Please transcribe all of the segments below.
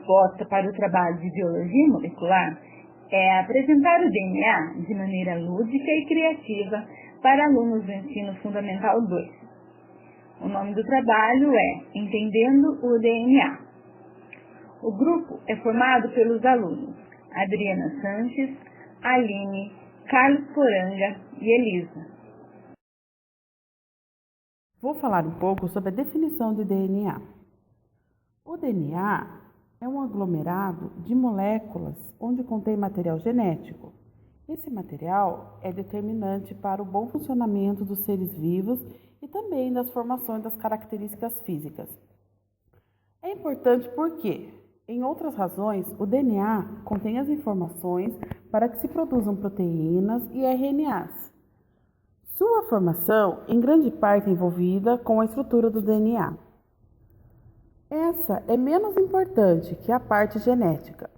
proposta para o trabalho de biologia molecular é apresentar o DNA de maneira lúdica e criativa para alunos do ensino fundamental 2. O nome do trabalho é Entendendo o DNA. O grupo é formado pelos alunos Adriana Sanches, Aline, Carlos Poranga e Elisa. Vou falar um pouco sobre a definição de DNA. O DNA é um aglomerado de moléculas onde contém material genético. Esse material é determinante para o bom funcionamento dos seres vivos e também das formações das características físicas. É importante porque, em outras razões, o DNA contém as informações para que se produzam proteínas e RNAs. Sua formação, em grande parte, é envolvida com a estrutura do DNA. Essa é menos importante que a parte genética,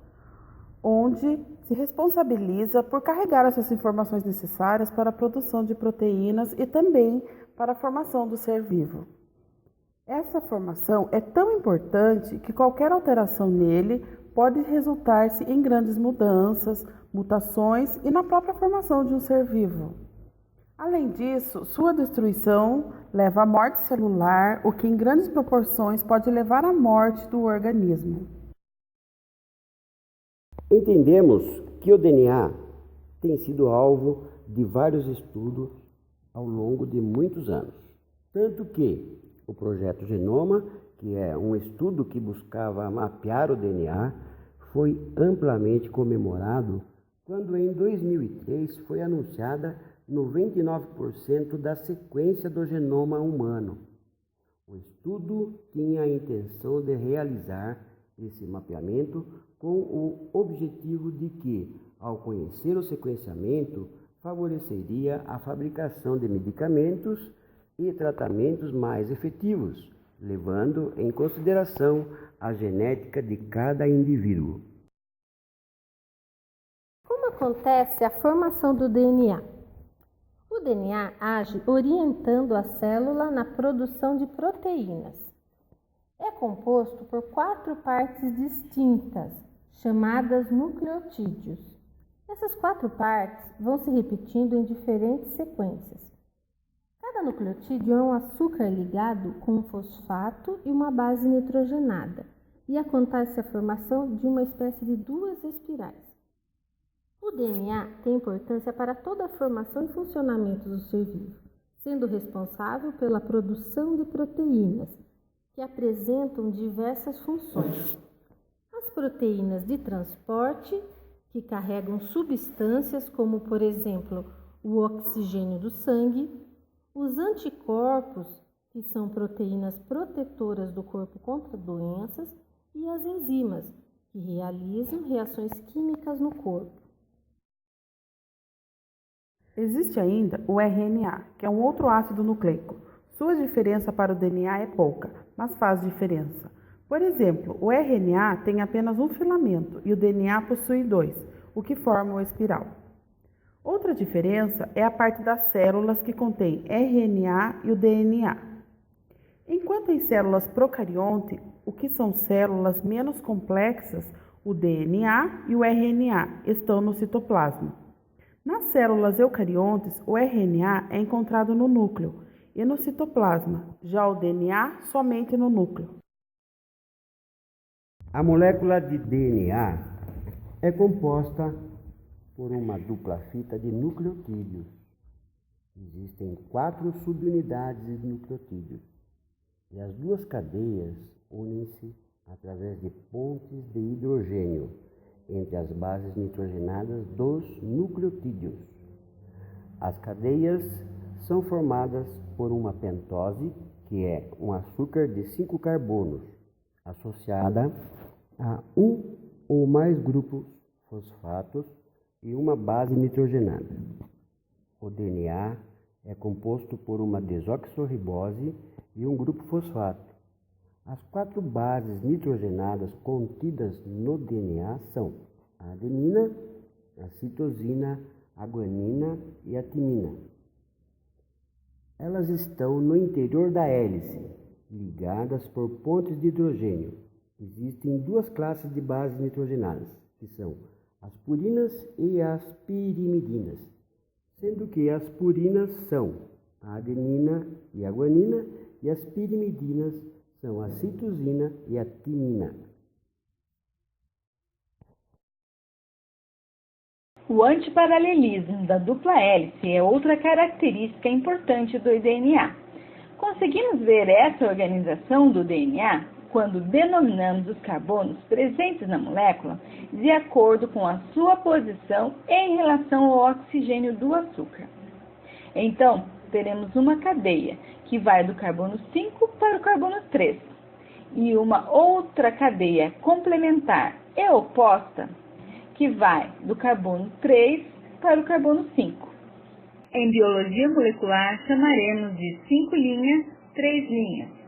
onde se responsabiliza por carregar essas informações necessárias para a produção de proteínas e também para a formação do ser vivo. Essa formação é tão importante que qualquer alteração nele pode resultar-se em grandes mudanças, mutações e na própria formação de um ser vivo. Além disso, sua destruição leva à morte celular, o que em grandes proporções pode levar à morte do organismo. Entendemos que o DNA tem sido alvo de vários estudos ao longo de muitos anos. Tanto que o projeto Genoma, que é um estudo que buscava mapear o DNA, foi amplamente comemorado quando em 2003 foi anunciada 99% da sequência do genoma humano. O estudo tinha a intenção de realizar esse mapeamento com o objetivo de que, ao conhecer o sequenciamento, favoreceria a fabricação de medicamentos e tratamentos mais efetivos, levando em consideração a genética de cada indivíduo. Como acontece a formação do DNA? O DNA age orientando a célula na produção de proteínas. É composto por 4 partes distintas, chamadas nucleotídeos. Essas 4 partes vão se repetindo em diferentes sequências. Cada nucleotídeo é um açúcar ligado com um fosfato e uma base nitrogenada, e acontece a formação de uma espécie de 2 espirais. O DNA tem importância para toda a formação e funcionamento do ser vivo, sendo responsável pela produção de proteínas, que apresentam diversas funções. As proteínas de transporte, que carregam substâncias como, por exemplo, o oxigênio do sangue, os anticorpos, que são proteínas protetoras do corpo contra doenças, e as enzimas, que realizam reações químicas no corpo. Existe ainda o RNA, que é um outro ácido nucleico. Sua diferença para o DNA é pouca, mas faz diferença. Por exemplo, o RNA tem apenas um filamento e o DNA possui 2, o que forma o espiral. Outra diferença é a parte das células que contém RNA e o DNA. Enquanto em células procarionte, o que são células menos complexas, o DNA e o RNA estão no citoplasma. Nas células eucariontes, o RNA é encontrado no núcleo e no citoplasma, já o DNA somente no núcleo. A molécula de DNA é composta por uma dupla fita de nucleotídeos. Existem 4 subunidades de nucleotídeos e as 2 cadeias unem-se através de pontes de hidrogênio entre as bases nitrogenadas dos nucleotídeos. As cadeias são formadas por uma pentose, que é um açúcar de 5 carbonos, associada a um ou mais grupos fosfatos e uma base nitrogenada. O DNA é composto por uma desoxirribose e um grupo fosfato. As 4 bases nitrogenadas contidas no DNA são a adenina, a citosina, a guanina e a timina. Elas estão no interior da hélice, ligadas por pontes de hidrogênio, Existem duas classes de bases nitrogenadas, que são as purinas e as pirimidinas, sendo que as purinas são a adenina e a guanina e as pirimidinas são a citosina e a timina. O antiparalelismo da dupla hélice é outra característica importante do DNA. Conseguimos ver essa organização do DNA quando denominamos os carbonos presentes na molécula de acordo com a sua posição em relação ao oxigênio do açúcar. Então, teremos uma cadeia que vai do carbono 5 para o carbono 3 e uma outra cadeia complementar e oposta que vai do carbono 3 para o carbono 5. Em biologia molecular, chamaremos de 5 linhas, 3 linhas.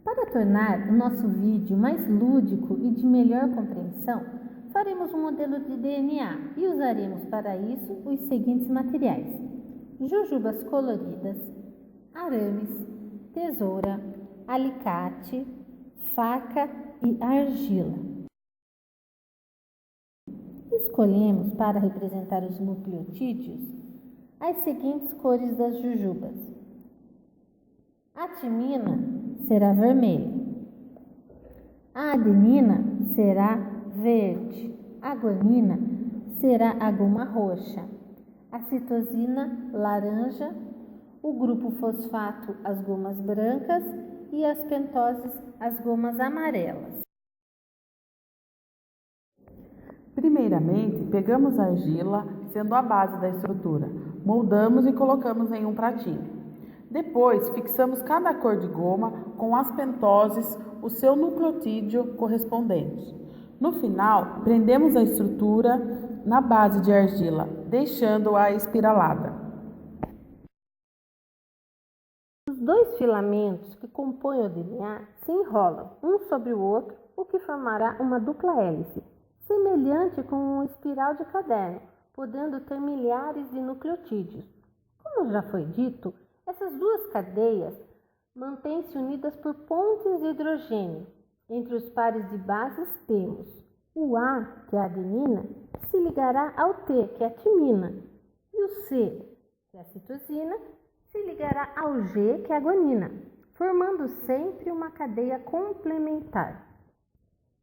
Para tornar o nosso vídeo mais lúdico e de melhor compreensão, faremos um modelo de DNA e usaremos para isso os seguintes materiais: jujubas coloridas, arames, tesoura, alicate, faca e argila. Escolhemos para representar os nucleotídeos as seguintes cores das jujubas. A timina será vermelha, a adenina será verde, a guanina será a goma roxa, a citosina laranja, o grupo fosfato as gomas brancas e as pentoses as gomas amarelas. Primeiramente, pegamos a argila, sendo a base da estrutura, moldamos e colocamos em um pratinho. Depois, fixamos cada cor de goma com as pentoses, o seu nucleotídeo correspondente. No final, prendemos a estrutura na base de argila, deixando-a espiralada. Os dois filamentos que compõem o DNA se enrolam um sobre o outro, o que formará uma dupla hélice, semelhante com uma espiral de caderno, podendo ter milhares de nucleotídeos. Como já foi dito, essas duas cadeias mantêm-se unidas por pontes de hidrogênio. Entre os pares de bases temos o A, que é a adenina, que se ligará ao T, que é a timina, e o C, que é a citosina, se ligará ao G, que é a guanina, formando sempre uma cadeia complementar.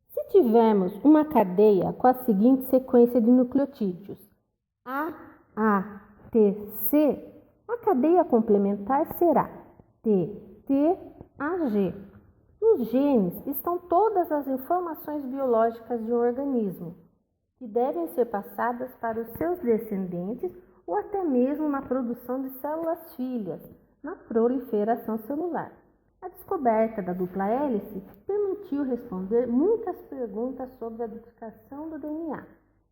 Se tivermos uma cadeia com a seguinte sequência de nucleotídeos, A, T, C, a cadeia complementar será T, T, A, G. Nos genes estão todas as informações biológicas de um organismo, que devem ser passadas para os seus descendentes ou até mesmo na produção de células filhas, na proliferação celular. A descoberta da dupla hélice permitiu responder muitas perguntas sobre a duplicação do DNA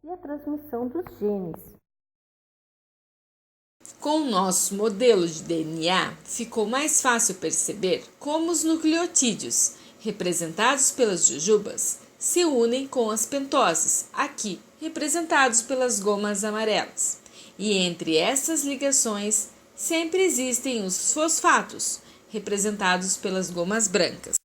e a transmissão dos genes. Com o nosso modelo de DNA, ficou mais fácil perceber como os nucleotídeos, representados pelas jujubas, se unem com as pentoses, aqui representados pelas gomas amarelas. E entre essas ligações, sempre existem os fosfatos, representados pelas gomas brancas.